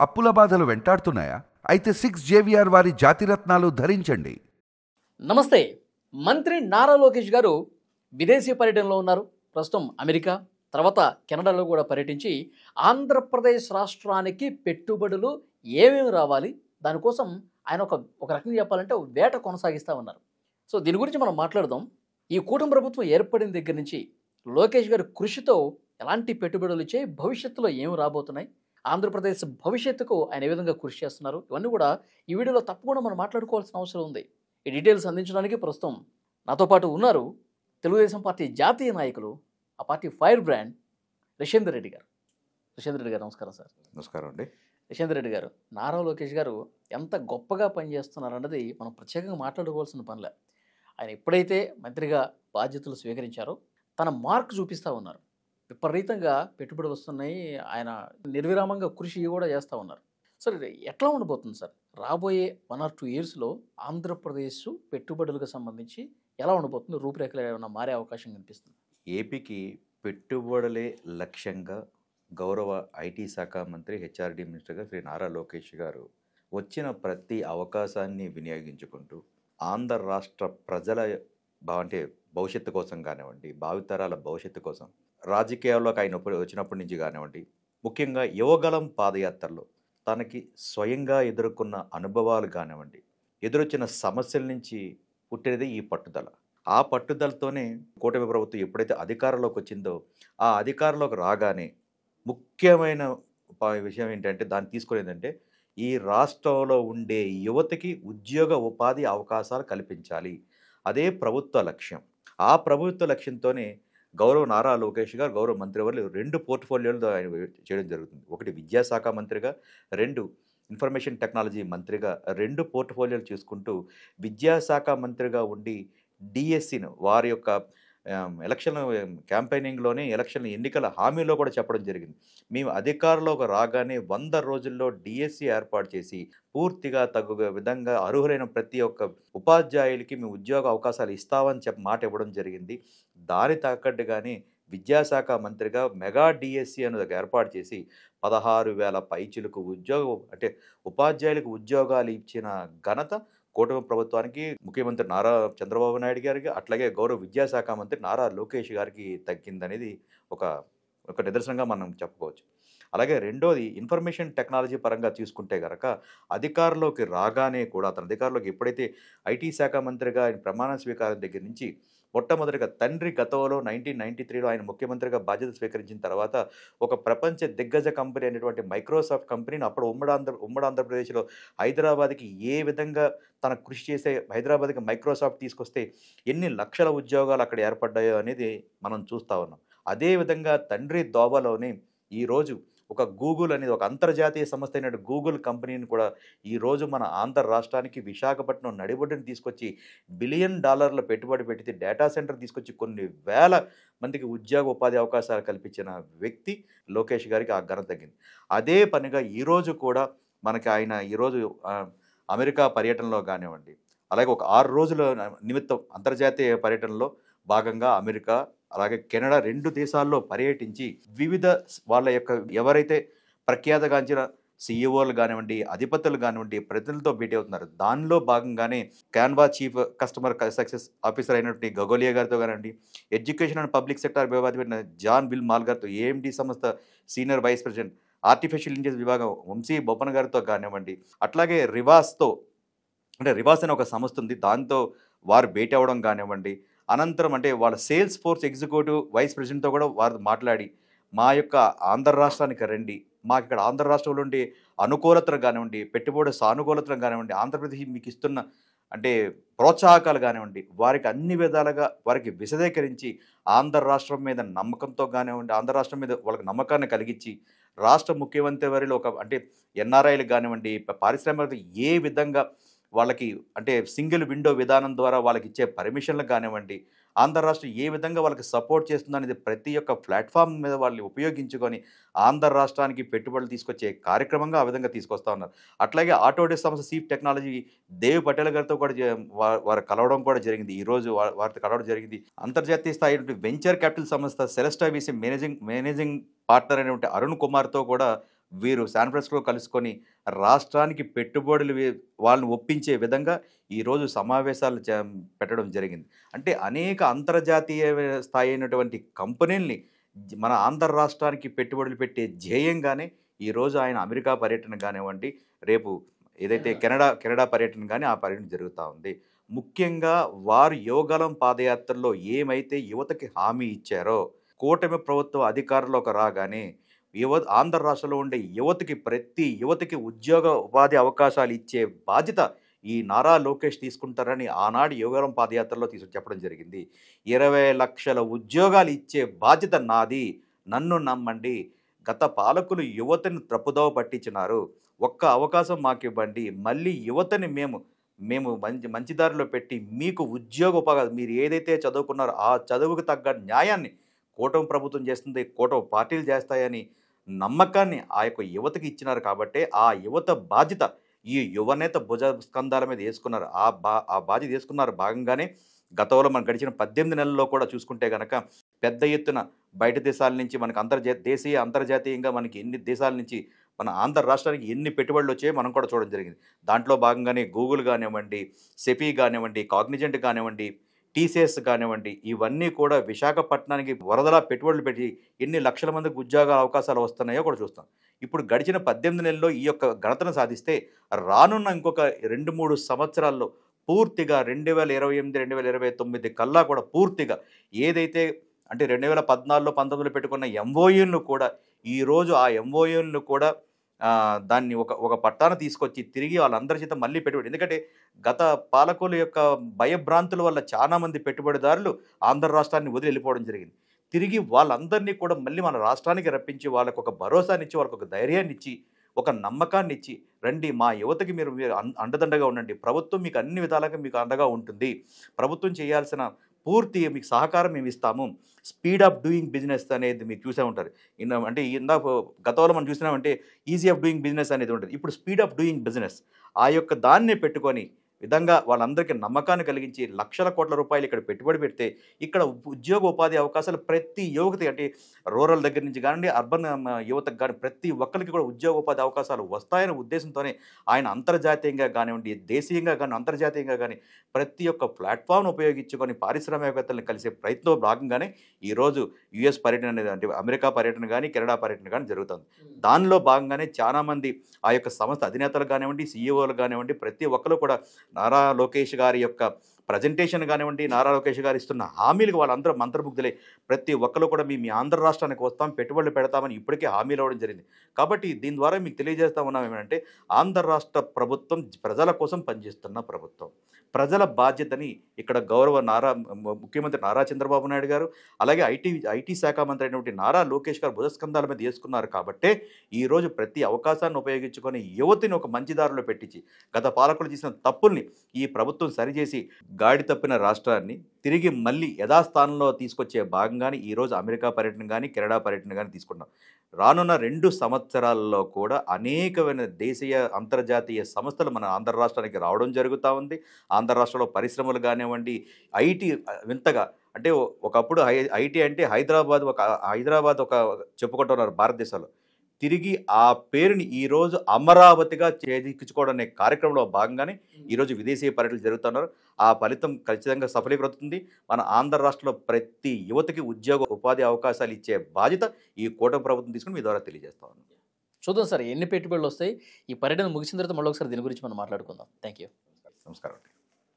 అప్పుల బాధలు వెంటాడుతున్నాయా? అయితే 6 JVR వారి జాతిరత్నాలు ధరించండి. నమస్తే. మంత్రి నారా లోకేష్ గారు విదేశీ పర్యటనలో ఉన్నారు. ప్రస్తుతం అమెరికా, తర్వాత కెనడాలో కూడా పర్యటించి ఆంధ్రప్రదేశ్ రాష్ట్రానికి పెట్టుబడులు ఏమేమి రావాలి, దానికోసం ఆయన ఒక రకంగా చెప్పాలంటే వేట కొనసాగిస్తూ ఉన్నారు. సో దీని గురించి మనం మాట్లాడదాం. ఈ కూటమి ప్రభుత్వం ఏర్పడిన దగ్గర నుంచి లోకేష్ గారి కృషితో ఎలాంటి పెట్టుబడులు ఇచ్చే, భవిష్యత్తులో ఏమి రాబోతున్నాయి, ఆంధ్రప్రదేశ్ భవిష్యత్తుకు ఆయన ఏ విధంగా కృషి చేస్తున్నారు, ఇవన్నీ కూడా ఈ వీడియోలో తప్పకుండా మనం మాట్లాడుకోవాల్సిన అవసరం ఉంది. ఈ డీటెయిల్స్ అందించడానికి ప్రస్తుతం నాతో పాటు ఉన్నారు తెలుగుదేశం పార్టీ జాతీయ నాయకులు, ఆ party fire brand Rishender Reddy గారు. రిషేందర్ రెడ్డి గారు నమస్కారం సార్. నమస్కారం అండి. రిషేందర్ రెడ్డి గారు, నారా లోకేష్ గారు ఎంత గొప్పగా పనిచేస్తున్నారు అన్నది మనం ప్రత్యేకంగా మాట్లాడుకోవాల్సిన పనిలే. ఆయన ఎప్పుడైతే మంత్రిగా బాధ్యతలు స్వీకరించారో తన మార్క్ చూపిస్తూ ఉన్నారు. విపరీతంగా పెట్టుబడులు వస్తున్నాయి. ఆయన నిర్విరామంగా కృషి కూడా చేస్తూ ఉన్నారు. సార్ ఎట్లా ఉండబోతుంది సార్ రాబోయే 1 or 2 yearsలో ఆంధ్రప్రదేశ్ పెట్టుబడులకు సంబంధించి ఎలా ఉండబోతుంది? రూపురేఖలు ఏమైనా మారే అవకాశం కనిపిస్తుంది? ఏపీకి పెట్టుబడులే లక్ష్యంగా గౌరవ ఐటీ శాఖ మంత్రి, హెచ్ఆర్డి మినిస్టర్గా శ్రీ నారా లోకేష్ గారు వచ్చిన ప్రతి అవకాశాన్ని వినియోగించుకుంటూ ఆంధ్ర రాష్ట్ర ప్రజల అంటే భవిష్యత్తు కోసం కానివ్వండి, భావితరాల భవిష్యత్తు కోసం, రాజకీయాల్లోకి ఆయన వచ్చినప్పటి నుంచి కానివ్వండి, ముఖ్యంగా యువగలం పాదయాత్రలో తనకి స్వయంగా ఎదుర్కొన్న అనుభవాలు కానివ్వండి, ఎదురొచ్చిన సమస్యల నుంచి పుట్టినది ఈ పట్టుదల. ఆ పట్టుదలతోనే కూటమి ప్రభుత్వం ఎప్పుడైతే అధికారంలోకి వచ్చిందో, ఆ అధికారంలోకి రాగానే ముఖ్యమైన విషయం ఏంటంటే, దాన్ని తీసుకునేదంటే ఈ రాష్ట్రంలో ఉండే యువతకి ఉద్యోగ ఉపాధి అవకాశాలు కల్పించాలి. అదే ప్రభుత్వ లక్ష్యం. ఆ ప్రభుత్వ లక్ష్యంతోనే గౌరవ నారా లోకేష్ గారు, గౌరవ మంత్రివర్యులు 2 పోర్ట్ఫోలియోలు ఆయన చేయడం జరుగుతుంది. ఒకటి విద్యాశాఖ మంత్రిగా, 2 ఇన్ఫర్మేషన్ టెక్నాలజీ మంత్రిగా 2 పోర్ట్ఫోలియోలు చూసుకుంటూ విద్యాశాఖ మంత్రిగా ఉండి డిఎస్సిను వారి యొక్క ఎలక్షన్ క్యాంపెయినింగ్లోనే, ఎలక్షన్ ఎన్నికల హామీలో కూడా చెప్పడం జరిగింది. మేము అధికారంలోకి రాగానే 100 రోజుల్లో డిఎస్సి ఏర్పాటు చేసి పూర్తిగా తగు విధంగా అర్హులైన ప్రతి ఒక్క ఉపాధ్యాయులకి మేము ఉద్యోగ అవకాశాలు ఇస్తామని మాట ఇవ్వడం జరిగింది. దాని తగ్గట్టుగానే విద్యాశాఖ మంత్రిగా మెగా డిఎస్సి అనేది ఏర్పాటు చేసి 16,000 పైచిలకు అంటే ఉపాధ్యాయులకు ఉద్యోగాలు ఇచ్చిన ఘనత కూటమి ప్రభుత్వానికి, ముఖ్యమంత్రి నారా చంద్రబాబు నాయుడు గారికి, అట్లాగే గౌరవ విద్యాశాఖ మంత్రి నారా లోకేష్ గారికి తగ్గిందనేది ఒక నిదర్శనంగా మనం చెప్పుకోవచ్చు. అలాగే రెండోది ఇన్ఫర్మేషన్ టెక్నాలజీ పరంగా తీసుకుంటే కనుక అధికారంలోకి రాగానే కూడా, అతని అధికారంలోకి ఎప్పుడైతే ఐటీ శాఖ మంత్రిగా ఆయన ప్రమాణ స్వీకారం దగ్గర నుంచి మొట్టమొదటిగా తండ్రి గతంలో 1993లో ఆయన ముఖ్యమంత్రిగా బాధ్యత స్వీకరించిన తర్వాత ఒక ప్రపంచ దిగ్గజ కంపెనీ అయినటువంటి మైక్రోసాఫ్ట్ కంపెనీని అప్పుడు ఉమ్మడి ఆంధ్రప్రదేశ్లో హైదరాబాద్కి ఏ విధంగా తన కృషి చేసే హైదరాబాద్కి మైక్రోసాఫ్ట్ తీసుకొస్తే ఎన్ని లక్షల ఉద్యోగాలు అక్కడ ఏర్పడ్డాయో అనేది మనం చూస్తూ ఉన్నాం. అదేవిధంగా తండ్రి దోబలోనే ఈరోజు ఒక గూగుల్ అనేది ఒక అంతర్జాతీయ సంస్థ అయిన గూగుల్ కంపెనీని కూడా ఈరోజు మన ఆంధ్ర రాష్ట్రానికి విశాఖపట్నం నడిబొడ్డుని తీసుకొచ్చి $1 బిలియన్ పెట్టుబడి పెట్టి డేటా సెంటర్ తీసుకొచ్చి కొన్ని వేల మందికి ఉద్యోగ ఉపాధి అవకాశాలు కల్పించిన వ్యక్తి లోకేష్ గారికి ఆ ఘనత తగ్గింది. అదే పనిగా ఈరోజు కూడా మనకి ఆయన ఈరోజు అమెరికా పర్యటనలో కానివ్వండి, అలాగే ఒక 6 రోజుల నిమిత్తం అంతర్జాతీయ పర్యటనలో భాగంగా అమెరికా, అలాగే కెనడా 2 దేశాల్లో పర్యటించి వివిధ వాళ్ళ యొక్క ఎవరైతే ప్రఖ్యాతగాంచిన సీఈఓలు కానివ్వండి, అధిపతులు కానివ్వండి, ప్రతినిధులతో భేటీ అవుతున్నారు. దానిలో భాగంగానే Canva chief customer success officer అయినటువంటి గగోలియా గారితో కానివ్వండి, ఎడ్యుకేషన్ అండ్ పబ్లిక్ సెక్టర్ విభాగం జాన్ విల్ మాల్ గారితో, ఏఎండి సంస్థ senior vice president artificial intelligence విభాగం వంశీ బొప్పన్ గారితో కానివ్వండి, అట్లాగే రివాస్ అనే ఒక సంస్థ ఉంది, దాంతో వారు భేటీ అవ్వడం కానివ్వండి, అనంతరం అంటే వాళ్ళ సేల్స్ ఫోర్స్ ఎగ్జిక్యూటివ్ వైస్ ప్రెసిడెంట్తో కూడా వారు మాట్లాడి మా యొక్క ఆంధ్ర రాష్ట్రానికి రండి, మాకు ఇక్కడ ఆంధ్ర రాష్ట్రంలో ఉండే అనుకూలతలు కానివ్వండి, పెట్టుబడి సానుకూలతలు కానివ్వండి, ఆంధ్రప్రదేశ్ మీకు ఇస్తున్న అంటే ప్రోత్సాహకాలు కానివ్వండి, వారికి అన్ని విధాలుగా వారికి విశదీకరించి ఆంధ్ర రాష్ట్రం మీద నమ్మకంతో కానివ్వండి, ఆంధ్ర రాష్ట్రం మీద వాళ్ళకి నమ్మకాన్ని కలిగించి రాష్ట్ర ముఖ్యమంత్రి వారిలో అంటే ఎన్ఆర్ఐలు కానివ్వండి, పారిశ్రామిక ఏ విధంగా వాళ్ళకి అంటే సింగిల్ విండో విధానం ద్వారా వాళ్ళకి ఇచ్చే పర్మిషన్లు కానివ్వండి, ఆంధ్ర రాష్ట్రం ఏ విధంగా వాళ్ళకి సపోర్ట్ చేస్తుందనేది ప్రతి ఒక్క ప్లాట్ఫామ్ మీద వాళ్ళు ఉపయోగించుకొని ఆంధ్ర రాష్ట్రానికి పెట్టుబడులు తీసుకొచ్చే కార్యక్రమంగా ఆ విధంగా తీసుకొస్తా ఉన్నారు. అట్లాగే ఆటోడెస్క్ సంస్థ చీఫ్ టెక్నాలజీ దేవ్ పటేల్ గారితో కూడా వారు కలవడం కూడా జరిగింది. ఈరోజు వారితో కలవడం జరిగింది. అంతర్జాతీయ స్థాయి వెంచర్ క్యాపిటల్ సంస్థ సెలెస్టా వీసీ మేనేజింగ్ పార్ట్నర్ అయినటువంటి అరుణ్ కుమార్తో కూడా వీరు శాన్ ఫ్రాన్సిస్కో కలుసుకొని రాష్ట్రానికి పెట్టుబడులు వాళ్ళని ఒప్పించే విధంగా ఈరోజు సమావేశాలు పెట్టడం జరిగింది. అంటే అనేక అంతర్జాతీయ స్థాయి అయినటువంటి కంపెనీల్ని మన ఆంధ్ర రాష్ట్రానికి పెట్టుబడులు పెట్టే ధ్యేయంగానే ఈరోజు ఆయన అమెరికా పర్యటన కానివ్వండి, రేపు ఏదైతే కెనడా పర్యటన కానీ ఆ పర్యటన జరుగుతూ ఉంది. ముఖ్యంగా వారు యువగలం పాదయాత్రలో ఏమైతే యువతకి హామీ ఇచ్చారో, కూటమి ప్రభుత్వం అధికారంలోకి రాగానే ఆంధ్ర రాష్ట్రంలో ఉండే ప్రతి యువతకి ఉద్యోగ ఉపాధి అవకాశాలు ఇచ్చే బాధ్యత ఈ నారా లోకేష్ తీసుకుంటారని ఆనాడు యువగలం పాదయాత్రలో చెప్పడం జరిగింది. 20 లక్షల ఉద్యోగాలు ఇచ్చే బాధ్యత నాది, నన్ను నమ్మండి. గత పాలకులు యువతను తప్పుదోవ పట్టించినారు, ఒక్క అవకాశం మాకు ఇవ్వండి, మళ్ళీ యువతని మేము మంచి దారిలో పెట్టి మీకు ఉద్యోగ ఉపాధి మీరు ఏదైతే చదువుకున్నారో ఆ చదువుకు తగ్గ న్యాయాన్ని కూటమి ప్రభుత్వం చేస్తుంది, కూటమి పార్టీలు చేస్తాయని నమ్మకాన్ని ఆ యొక్క యువతకి ఇచ్చినారు. కాబట్టి ఆ యువత బాధ్యత ఈ యువనేత భుజ స్కంధాల మీద వేసుకున్నారు. ఆ బాధ్యత వేసుకున్నారు. భాగంగానే గతంలో మనం గడిచిన 18 నెలల్లో కూడా చూసుకుంటే కనుక పెద్ద ఎత్తున బయట దేశాల నుంచి మనకు దేశీయ అంతర్జాతీయంగా మనకి ఎన్ని దేశాల నుంచి మన ఆంధ్ర రాష్ట్రానికి ఎన్ని పెట్టుబడులు వచ్చాయో మనం కూడా చూడడం జరిగింది. దాంట్లో భాగంగానే గూగుల్ కానివ్వండి, సెఫీ కానివ్వండి, కాగ్నిజెంట్ కానివ్వండి, టీసీఎస్ కానివ్వండి, ఇవన్నీ కూడా విశాఖపట్నానికి వరదలా పెట్టుబడులు పెట్టి ఎన్ని లక్షల మందికి ఉద్యోగ అవకాశాలు వస్తున్నాయో కూడా చూస్తాం. ఇప్పుడు గడిచిన 18 నెలల్లో ఈ యొక్క ఘనతను సాధిస్తే రానున్న ఇంకొక 2-3 సంవత్సరాల్లో పూర్తిగా 2028, 2029 కల్లా కూడా పూర్తిగా ఏదైతే అంటే 2014, 19లో పెట్టుకున్న ఎంఓయూలను కూడా ఈరోజు ఆ ఎంఓయూలను కూడా దాన్ని ఒక పట్టాన తీసుకొచ్చి తిరిగి వాళ్ళందరి చేత మళ్ళీ పెట్టుబడి, ఎందుకంటే గత పాలకుల యొక్క భయభ్రాంతుల వల్ల చాలామంది పెట్టుబడిదారులు ఆంధ్ర రాష్ట్రాన్ని వదిలి వెళ్ళిపోవడం జరిగింది. తిరిగి వాళ్ళందరినీ కూడా మళ్ళీ మన రాష్ట్రానికి రప్పించి వాళ్ళకు ఒక భరోసానిచ్చి, వాళ్ళకు ఒక ధైర్యాన్ని ఇచ్చి, ఒక నమ్మకాన్ని ఇచ్చి, రండి మా యువతకి మీరు అండదండగా ఉండండి, ప్రభుత్వం మీకు అన్ని విధాలుగా మీకు అండగా ఉంటుంది, ప్రభుత్వం చేయాల్సిన పూర్తి మీకు సహకారం మేము ఇస్తాము. స్పీడ్ ఆఫ్ డూయింగ్ బిజినెస్ అనేది మీరు చూసే ఉంటారు. అంటే గతంలో మనం చూసినామంటే ఈజీ ఆఫ్ డూయింగ్ బిజినెస్ అనేది ఉంటుంది. ఇప్పుడు స్పీడ్ ఆఫ్ డూయింగ్ బిజినెస్ ఆ యొక్క దాన్ని పెట్టుకొని విధంగా వాళ్ళందరికీ నమ్మకాన్ని కలిగించి లక్షల కోట్ల రూపాయలు ఇక్కడ పెట్టుబడి పెడితే ఇక్కడ ఉద్యోగ ఉపాధి అవకాశాలు ప్రతి యువతకి, అంటే రూరల్ దగ్గర నుంచి కానివ్వండి, అర్బన్ యువతకు కానీ ప్రతి ఒక్కరికి కూడా ఉద్యోగ ఉపాధి అవకాశాలు వస్తాయనే ఉద్దేశంతోనే ఆయన అంతర్జాతీయంగా కానివ్వండి, దేశీయంగా కానీ అంతర్జాతీయంగా కానీ ప్రతి ఒక్క ప్లాట్ఫామ్ను ఉపయోగించుకొని పారిశ్రామికవేత్తలను కలిసే ప్రయత్నంలో భాగంగానే ఈరోజు యుఎస్ పర్యటన అనేది, అంటే అమెరికా పర్యటన కానీ కెనడా పర్యటన కానీ జరుగుతుంది. దానిలో భాగంగానే చాలామంది ఆ యొక్క సంస్థ అధినేతలు కానివ్వండి, సీఈఓలు కానివ్వండి, ప్రతి ఒక్కరు కూడా నారా లోకేష్ గారి యొక్క ప్రజెంటేషన్ కానివ్వండి, నారా లోకేష్ గారు ఇస్తున్న హామీలకు వాళ్ళందరూ మంత్రముగ్ధులై ప్రతి ఒక్కరు కూడా మీ ఆంధ్ర రాష్ట్రానికి వస్తాం, పెట్టుబడులు పెడతామని ఇప్పటికే హామీలు అవ్వడం జరిగింది. కాబట్టి దీని ద్వారా మీకు తెలియజేస్తా ఉన్నాం ఏమంటే ఆంధ్ర రాష్ట్ర ప్రభుత్వం ప్రజల కోసం పనిచేస్తున్న ప్రభుత్వం. ప్రజల బాధ్యతని ఇక్కడ ముఖ్యమంత్రి నారా చంద్రబాబు నాయుడు గారు, అలాగే ఐటీ శాఖ మంత్రి అయినటువంటి నారా లోకేష్ గారు భుజస్కంధాల మీద వేసుకున్నారు. కాబట్టే ఈరోజు ప్రతి అవకాశాన్ని ఉపయోగించుకొని యువతిని ఒక మంచి దారిలో పెట్టించి గత పాలకులు చేసిన తప్పుల్ని ఈ ప్రభుత్వం సరిచేసి గాడి తప్పిన రాష్ట్రాన్ని తిరిగి మళ్ళీ యథాస్థానంలో తీసుకొచ్చే భాగంగానే ఈరోజు అమెరికా పర్యటన కానీ కెనడా పర్యటన కానీ తీసుకున్నాం. రానున్న 2 సంవత్సరాల్లో కూడా అనేకమైన దేశీయ అంతర్జాతీయ సంస్థలు మన ఆంధ్ర రాష్ట్రానికి రావడం జరుగుతూ ఉంది. ఆంధ్ర రాష్ట్రంలో పరిశ్రమలు కానివ్వండి, ఐటీ వింతగా, అంటే ఒకప్పుడు ఐటీ అంటే హైదరాబాద్ ఒక చెప్పుకుంటున్నారు భారతదేశంలో, తిరిగి ఆ పేరుని ఈరోజు అమరావతిగా చేజిక్కించుకోవడం అనే కార్యక్రమంలో భాగంగానే ఈరోజు విదేశీ పర్యటనలు జరుగుతున్నారు. ఆ ఫలితం ఖచ్చితంగా సఫలీకృతుంది. మన ఆంధ్ర రాష్ట్రంలో ప్రతి యువతకి ఉద్యోగ ఉపాధి అవకాశాలు ఇచ్చే బాధ్యత ఈ కూటమి ప్రభుత్వం తీసుకుని మీ ద్వారా తెలియజేస్తా ఉన్నాను. చూద్దాం సార్ ఎన్ని పెట్టుబడులు వస్తాయి. ఈ పర్యటన ముగిసిన తర్వాత మళ్ళీ ఒకసారి దీని గురించి మనం మాట్లాడుకుందాం. Thank you. నమస్కారం.